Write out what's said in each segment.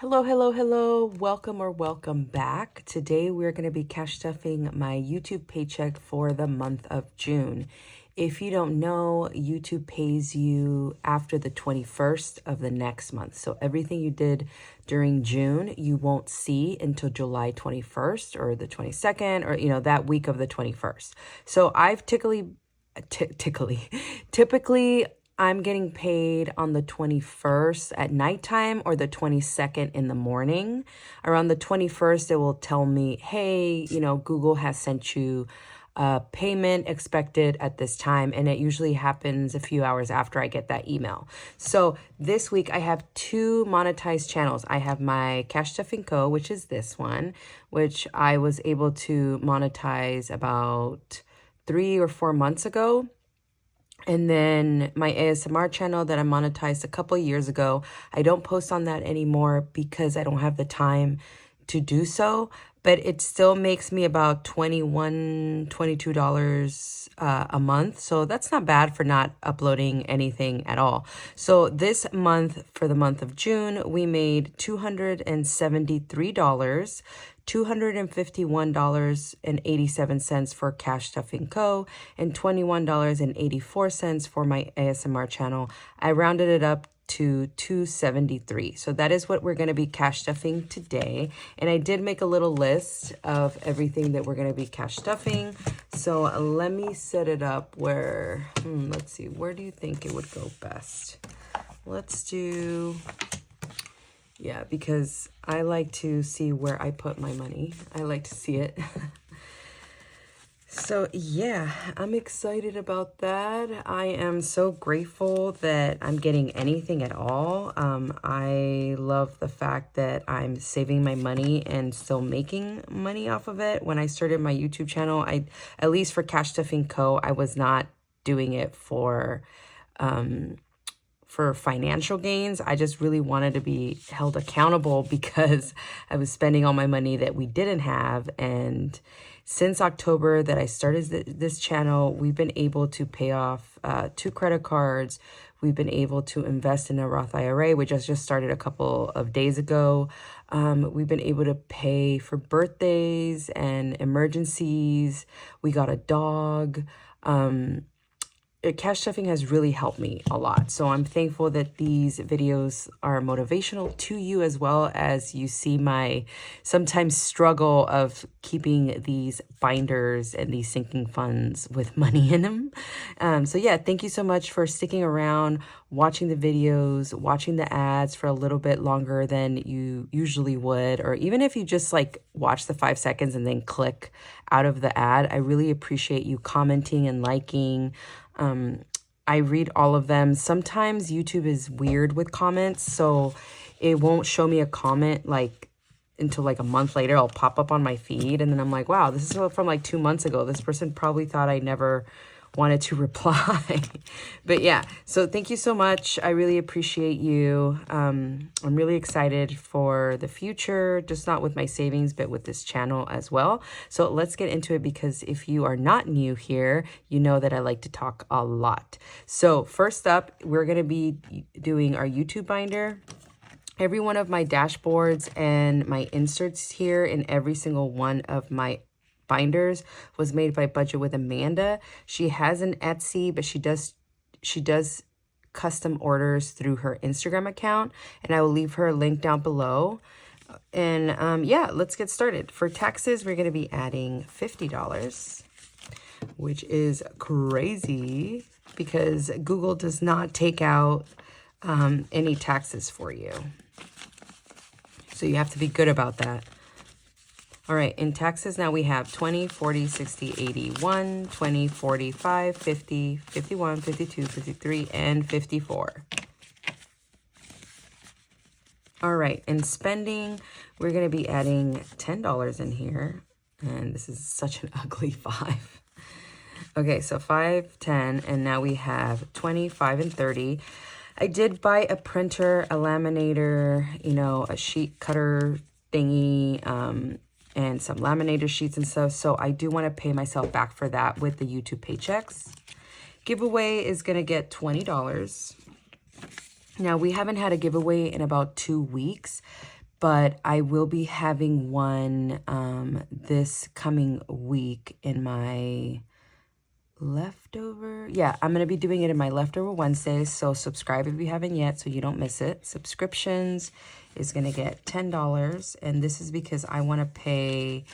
Hello, hello, hello. Welcome or welcome back. Today we're going to be cash stuffing my YouTube paycheck for the month of June. If you don't know, YouTube pays you after the 21st of the next month. So everything you did during June, you won't see until July 21st or the 22nd or, that week of the 21st. So I've typically I'm getting paid on the 21st at nighttime or the 22nd in the morning. Around the 21st, it will tell me, hey, Google has sent you a payment expected at this time. And it usually happens a few hours after I get that email. So this week I have two monetized channels. I have my CashstuffingCo, which is this one, which I was able to monetize about 3 or 4 months ago. And then my ASMR channel that I monetized a couple years ago. I don't post on that anymore because I don't have the time to do so, but it still makes me about $22 a month. So that's not bad for not uploading anything at all. So this month, for the month of June, we made $273. $251.87 for CashstuffingCo and $21.84 for my ASMR channel. I rounded it up to $273. So that is what we're going to be cash stuffing today. And I did make a little list of everything that we're going to be cash stuffing. So let me set it up where, let's see, where do you think it would go best? Let's do... Yeah, because I like to see where I put my money. I like to see it. So yeah, I'm excited about that. I am so grateful that I'm getting anything at all. I love the fact that I'm saving my money and still making money off of it. When I started my YouTube channel, at least for CashstuffingCo, I was not doing it for financial gains. I just really wanted to be held accountable because I was spending all my money that we didn't have. And since October that I started this channel, we've been able to pay off 2 credit cards. We've been able to invest in a Roth IRA, which I just started a couple of days ago. We've been able to pay for birthdays and emergencies. We got a dog. Cash stuffing has really helped me a lot. So I'm thankful that these videos are motivational to you as well as you see my sometimes struggle of keeping these binders and these sinking funds with money in them. So yeah, thank you so much for sticking around, watching the videos, watching the ads for a little bit longer than you usually would, or even if you just like watch the 5 seconds and then click out of the ad. I really appreciate you commenting and liking. I read all of them. Sometimes YouTube is weird with comments, so it won't show me a comment like until like a month later. It'll pop up on my feed, and then I'm like, wow, this is from like 2 months ago. This person probably thought I never wanted to reply. But yeah, so thank you so much. I really appreciate you. I'm really excited for the future, just not with my savings, but with this channel as well. So let's get into it, because if you are not new here, you know that I like to talk a lot. So first up, we're going to be doing our YouTube binder. Every one of my dashboards and my inserts here in every single one of my binders was made by Budget with Amanda. She has an Etsy, but she does custom orders through her Instagram account, and I will leave her link down below. And yeah, let's get started. For taxes, we're going to be adding $50, which is crazy because Google does not take out any taxes for you. So you have to be good about that. All right, in taxes now we have 20, 40, 60, 81, 20, 45, 50, 51, 52, 53, and 54. All right, in spending, we're going to be adding $10 in here. And this is such an ugly 5. Okay, so 5, 10, and now we have 20, 5, and 30. I did buy a printer, a laminator, a sheet cutter thingy, and some laminator sheets and stuff. So I do want to pay myself back for that with the YouTube paychecks. Giveaway is going to get $20. Now, we haven't had a giveaway in about 2 weeks but I will be having one this coming week in my leftover. Yeah, I'm going to be doing it in my leftover Wednesdays. So subscribe if you haven't yet so you don't miss it. Subscriptions is going to get $10. And this is because I want to pay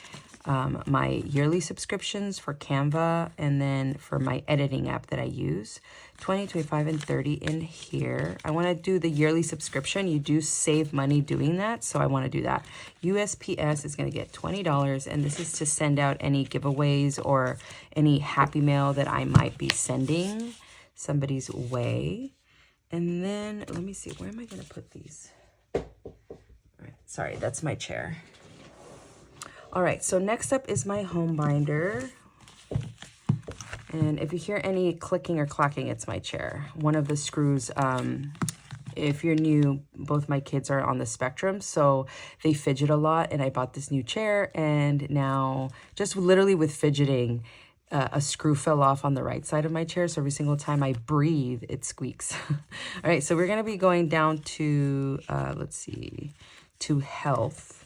my yearly subscriptions for Canva, and then for my editing app that I use, 20, 25, and 30 in here. I want to do the yearly subscription. You do save money doing that, so I want to do that. USPS is going to get $20, and this is to send out any giveaways or any happy mail that I might be sending somebody's way. And then, let me see, where am I going to put these? All right, sorry, that's my chair. All right, so next up is my home binder. And if you hear any clicking or clacking, it's my chair. One of the screws, if you're new, both my kids are on the spectrum, so they fidget a lot. And I bought this new chair, and now just literally with fidgeting, a screw fell off on the right side of my chair. So every single time I breathe, it squeaks. All right, so we're going to be going down to, let's see, to health,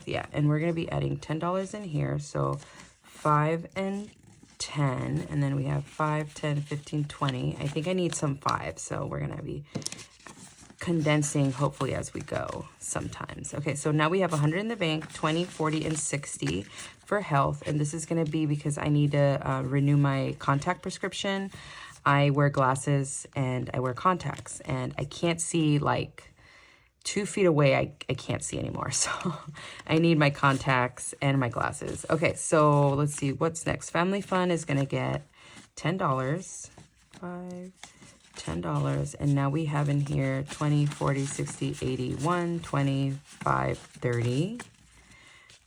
yeah, and we're going to be adding $10 in here. So 5 and 10, and then we have 5, 10, 15, 20. I think I need some 5, so we're going to be condensing hopefully as we go sometimes. Okay, so now we have 100 in the bank, 20, 40, and 60 for health, and this is going to be because I need to renew my contact prescription. I wear glasses and I wear contacts, and I can't see like 2 feet away. I can't see anymore, so I need my contacts and my glasses. Okay, so let's see what's next. Family Fun is gonna get $10, 5, $10, and now we have in here 20, 40, 60, 80, 1, 25, 30.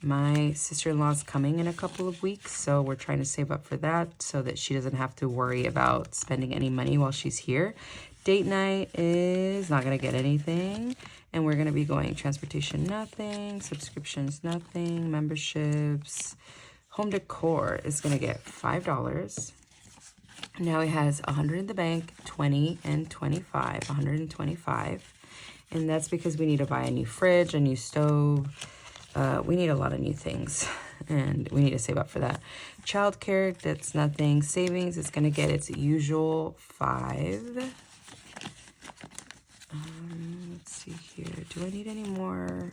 My sister-in-law's coming in a couple of weeks, so we're trying to save up for that so that she doesn't have to worry about spending any money while she's here. Date night is not going to get anything, and we're going to be going transportation, nothing, subscriptions, nothing, memberships. Home decor is going to get $5. Now it has 100 in the bank, 20 and 25, 125. And that's because we need to buy a new fridge, a new stove. We need a lot of new things, and we need to save up for that. Childcare, that's nothing. Savings is going to get its usual 5. Let's see here. Do I need any more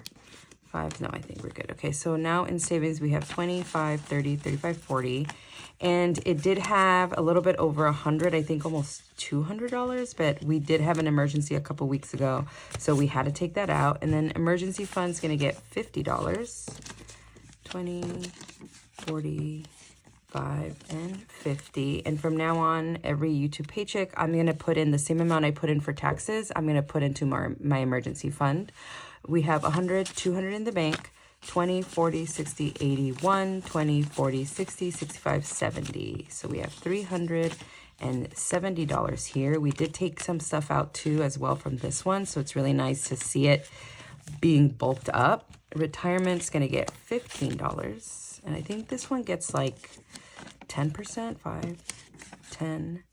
5s? No, I think we're good. Okay, so now in savings, we have 25, 30, 35, 40. And it did have a little bit over 100, I think almost $200, but we did have an emergency a couple weeks ago, so we had to take that out. And then emergency fund's going to get $50, 20, 40, 5, and 50. And from now on, every YouTube paycheck, I'm going to put in the same amount I put in for taxes. I'm going to put into my emergency fund. We have 100, 200 in the bank, 20, 40, 60, 80, 1, 20, 40, 60, 65, 70. So we have $370 here. We did take some stuff out too as well from this one, so it's really nice to see it being bulked up. Retirement's going to get $15. And I think this one gets like 10%, 5, 10,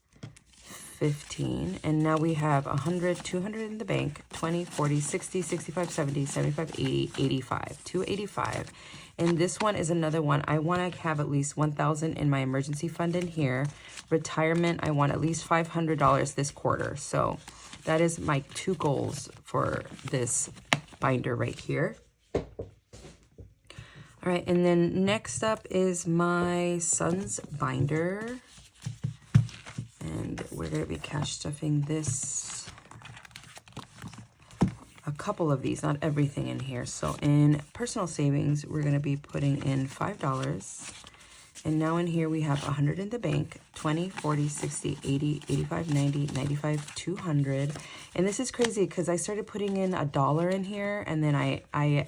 15. And now we have 100, 200 in the bank, 20, 40, 60, 65, 70, 75, 80, 85, 285. And this one is another one. I want to have at least 1,000 in my emergency fund in here. Retirement, I want at least $500 this quarter. So that is my 2 goals for this binder right here. All right, and then next up is my son's binder. And we're going to be cash stuffing this, a couple of these, not everything in here. So in personal savings, we're going to be putting in $5. And now in here we have 100 in the bank, 20, 40, 60, 80, 85, 90, 95, 200. And this is crazy because I started putting in $1 in here, and then I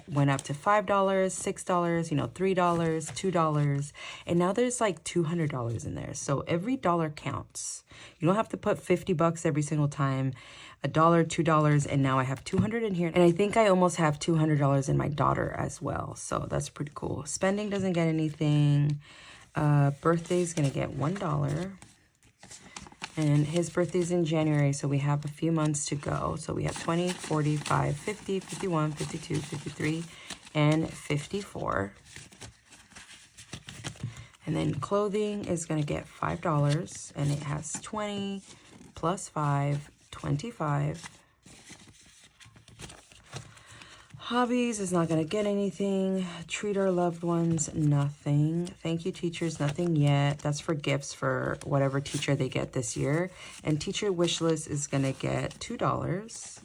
went up to $5, $6, you know, $3, $2, and now there's like $200 in there. So every dollar counts. You don't have to put 50 bucks every single time. $1, $2, and now I have 200 in here. And I think I almost have $200 in my daughter as well. So that's pretty cool. Spending doesn't get anything. Birthday's gonna get $1. And his birthday's in January, so we have a few months to go. So we have 20, 45, 50, 51, 52, 53, and 54. And then clothing is going to get $5, and it has 20 plus 5, 25. Hobbies is not going to get anything. Treat our loved ones, nothing. Thank you, teachers, nothing yet. That's for gifts for whatever teacher they get this year. And teacher wish list is going to get $2.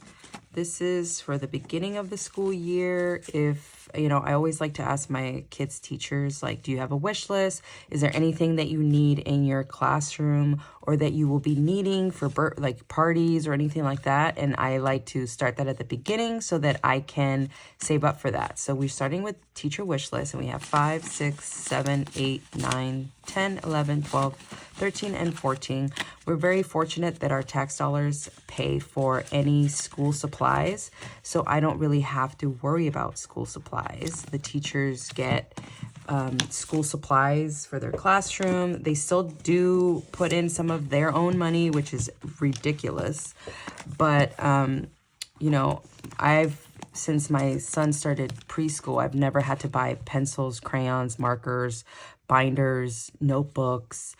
This is for the beginning of the school year. If, you know, I always like to ask my kids' teachers, like, do you have a wish list? Is there anything that you need in your classroom or that you will be needing for like parties or anything like that? And I like to start that at the beginning so that I can save up for that. So we're starting with teacher wish list, and we have 5, 6, 7, 8, 9, 10, 11, 12, 13, and 14. We're very fortunate that our tax dollars pay for any school supplies, so I don't really have to worry about school supplies. The teachers get school supplies for their classroom. They still do put in some of their own money, which is ridiculous. But, you know, since my son started preschool, I've never had to buy pencils, crayons, markers, binders, notebooks.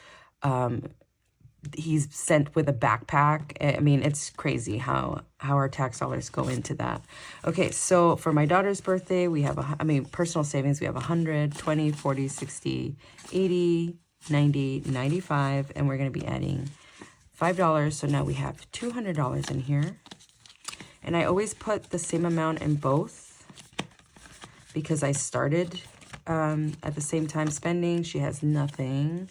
He's sent with a backpack. I mean, it's crazy how our tax dollars go into that. Okay, so for my daughter's birthday, we have, personal savings, we have 100, 20, 40, 60, 80, 90, 95, and we're going to be adding $5. So now we have $200 in here. And I always put the same amount in both because I started at the same time spending. She has nothing.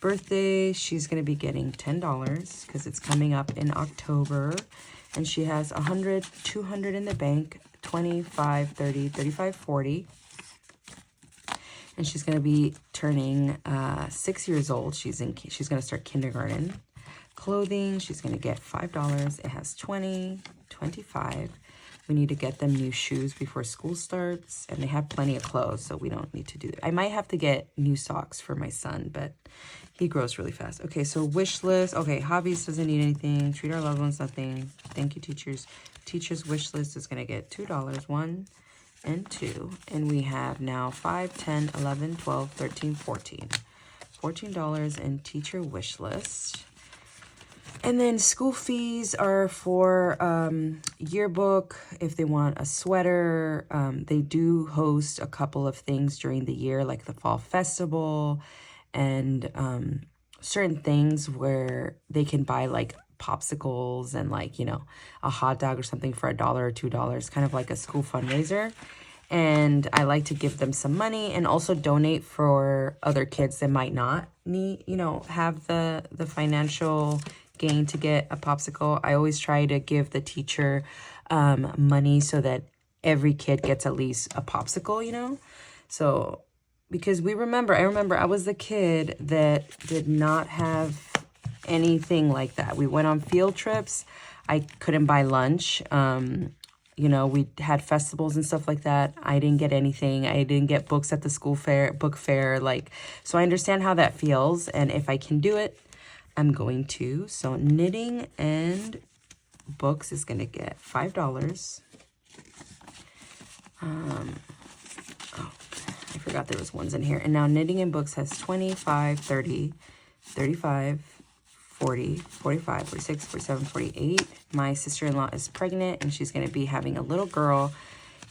Birthday, she's going to be getting $10 because it's coming up in October. And she has 100, 200 in the bank, 25, 30, 35, 40. And she's going to be turning 6 years old. She's going to start kindergarten. Clothing, she's going to get $5. It has 20, 25. We need to get them new shoes before school starts, and they have plenty of clothes, so we don't need to do that. I might have to get new socks for my son, but he grows really fast. Okay, so wish list. Okay, hobbies doesn't need anything. Treat our loved ones, nothing. Thank you, teachers. Teachers wish list is going to get $2, 1 and 2. And we have now 5, 10, 11, 12, 13, 14. $14 in teacher wish list. And then school fees are for yearbook, if they want a sweater. They do host a couple of things during the year, like the fall festival and certain things where they can buy like popsicles and like, you know, a hot dog or something for $1 or $2, kind of like a school fundraiser. And I like to give them some money and also donate for other kids that might not need, you know, have the financial gain to get a popsicle. I always try to give the teacher money so that every kid gets at least a popsicle, you know? So, because I remember I was the kid that did not have anything like that. We went on field trips. I couldn't buy lunch. You know, we had festivals and stuff like that. I didn't get anything. I didn't get books at the book fair. Like, so I understand how that feels. And if I can do it, I'm going to. So knitting and books is going to get $5. Oh, I forgot there was ones in here. And now knitting and books has 25, 30, 35, 40, 45, 46, 47, 48. My sister-in-law is pregnant and she's going to be having a little girl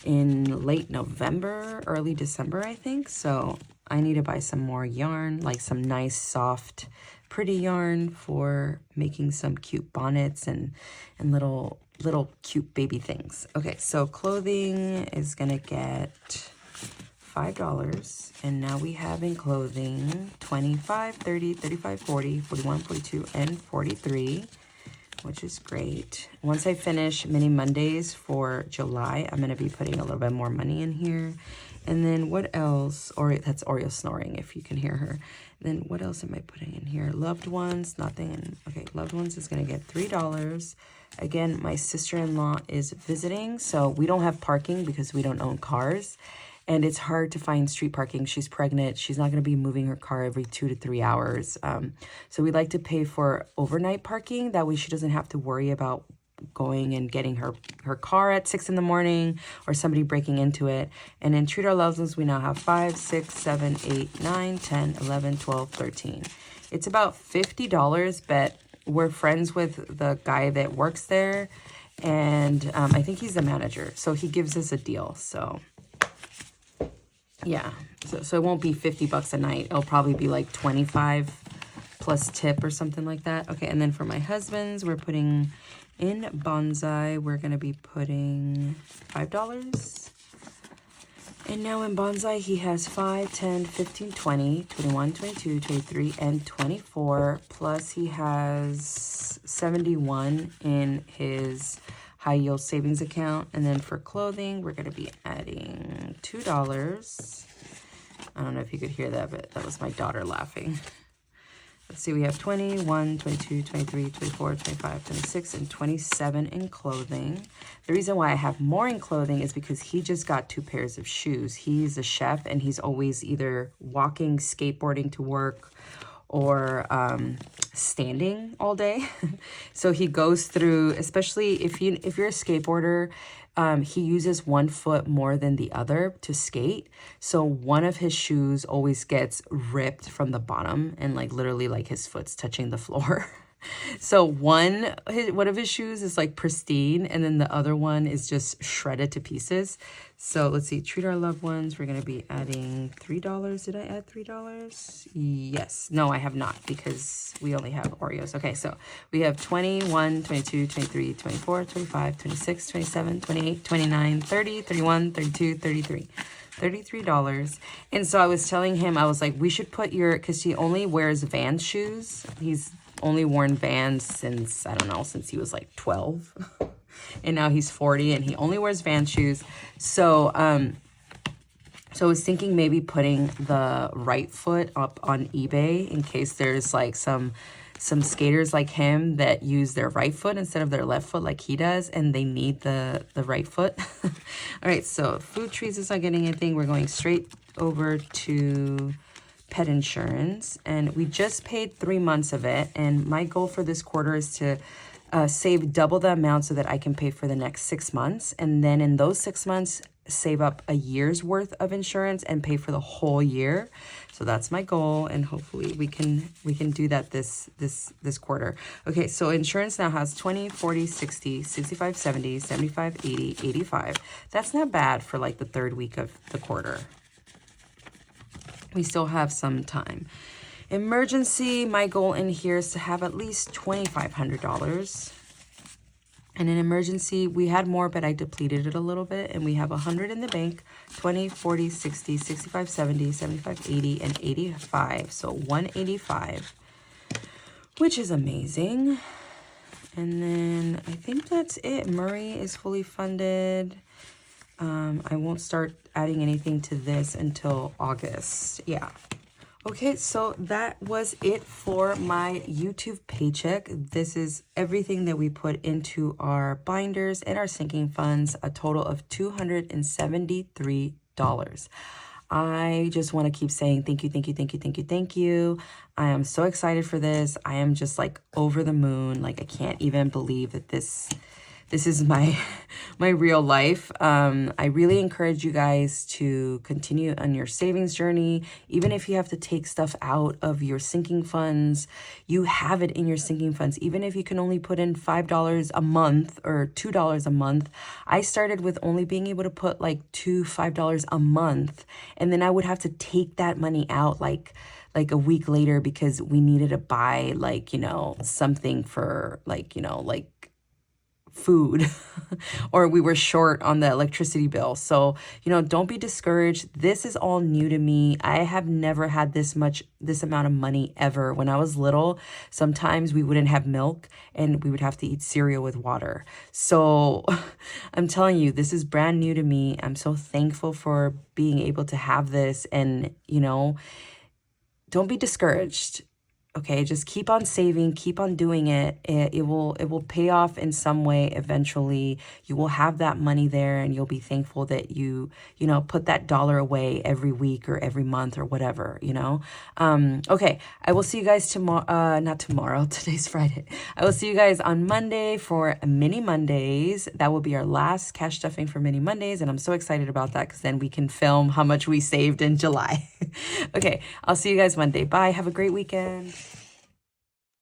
in late November, early December, I think. So I need to buy some more yarn, like some nice, soft, pretty yarn for making some cute bonnets and little cute baby things. Okay, so clothing is going to get $5. And now we have in clothing 25, 30, 35, 40, 41, 42, and 43, which is great. Once I finish Mini Mondays for July, I'm going to be putting a little bit more money in here. And then what else? That's Oreo snoring, if you can hear her. Then what else am I putting in here? Loved ones, nothing. Okay, loved ones is going to get $3. Again, my sister-in-law is visiting, so we don't have parking because we don't own cars. and it's hard to find street parking. She's pregnant. She's not going to be moving her car every 2 to 3 hours. So we like to pay for overnight parking. That way she doesn't have to worry about going and getting her car at 6 in the morning or somebody breaking into it. And in Treat Our Loved Ones, we now have 5, 6, 7, 8, 9, 10, 11, 12, 13. It's about $50, but we're friends with the guy that works there, and I think he's the manager, so he gives us a deal. So yeah, so it won't be $50 a night. It'll probably be like 25 plus tip or something like that. Okay, and then for my husband's, we're putting in Bonsai, we're gonna be putting $5. And now in Bonsai, he has 5, 10, 15, 20, 21, 22, 23, and 24. Plus he has 71 in his high yield savings account. And then for clothing, we're going to be adding $2. I don't know if you could hear that, but that was my daughter laughing. Let's see, we have 21, 22, 23, 24, 25, 26, and 27 in clothing. The reason why I have more in clothing is because he just got 2 pairs of shoes. He's a chef, and he's always either walking, skateboarding to work, or standing all day. So he goes through, especially if you're a skateboarder, he uses one foot more than the other to skate. So one of his shoes always gets ripped from the bottom, and like literally like his foot's touching the floor. So one of his shoes is like pristine, and then the other one is just shredded to pieces. So let's see, Treat Our Loved Ones, we're going to be adding $3. Did I add $3? Yes. No, I have not, because we only have Oreos. Okay, so we have 21, 22, 23, 24, 25, 26, 27, 28, 29, 30, 31, 32, 33. $33. And so I was telling him, I was like, we should put because he only wears Vans shoes. He's only worn Vans since, I don't know, since he was like 12. And now he's 40 and he only wears Vans shoes. So, so I was thinking maybe putting the right foot up on eBay in case there's like some skaters like him that use their right foot instead of their left foot like he does, and they need the right foot. All right, so Food Trees is not getting anything. We're going straight over to pet insurance, and we just paid 3 months of it, and my goal for this quarter is to save double the amount so that I can pay for the next 6 months, and then in those 6 months save up a year's worth of insurance and pay for the whole year. So that's my goal, and hopefully we can do that this quarter. Okay, so insurance now has 20, 40, 60, 65, 70, 75, 80, 85. That's not bad for like the 3rd week of the quarter. We still have some time. Emergency, my goal in here is to have at least $2,500. And in emergency, we had more, but I depleted it a little bit. And we have 100 in the bank, 20, 40, 60, 65, 70, 75, 80, and 85. So 185, which is amazing. And then I think that's it. Murray is fully funded. I won't start adding anything to this until August. Yeah. Okay, so that was it for my YouTube paycheck. This is everything that we put into our binders and our sinking funds, a total of $273. I just want to keep saying thank you, thank you, thank you, thank you, thank you. I am so excited for this. I am just like over the moon. Like I can't even believe that this is my real life. I really encourage you guys to continue on your savings journey. Even if you have to take stuff out of your sinking funds, you have it in your sinking funds. Even if you can only put in $5 a month or $2 a month. I started with only being able to put like $5 a month. And then I would have to take that money out like a week later because we needed to buy like, something for like food or we were short on the electricity bill. So, don't be discouraged. This is all new to me. I have never had this amount of money ever. When I was little, sometimes we wouldn't have milk and we would have to eat cereal with water. So I'm telling you, this is brand new to me. I'm so thankful for being able to have this, and, don't be discouraged. Okay, just keep on saving, keep on doing it. It will pay off in some way eventually. You will have that money there, and you'll be thankful that you know, put that dollar away every week or every month or whatever, you know. Okay, I will see you guys tomorrow. Not tomorrow. Today's Friday. I will see you guys on Monday for Mini Mondays. That will be our last cash stuffing for Mini Mondays, and I'm so excited about that because then we can film how much we saved in July. Okay, I'll see you guys Monday. Bye. Have a great weekend.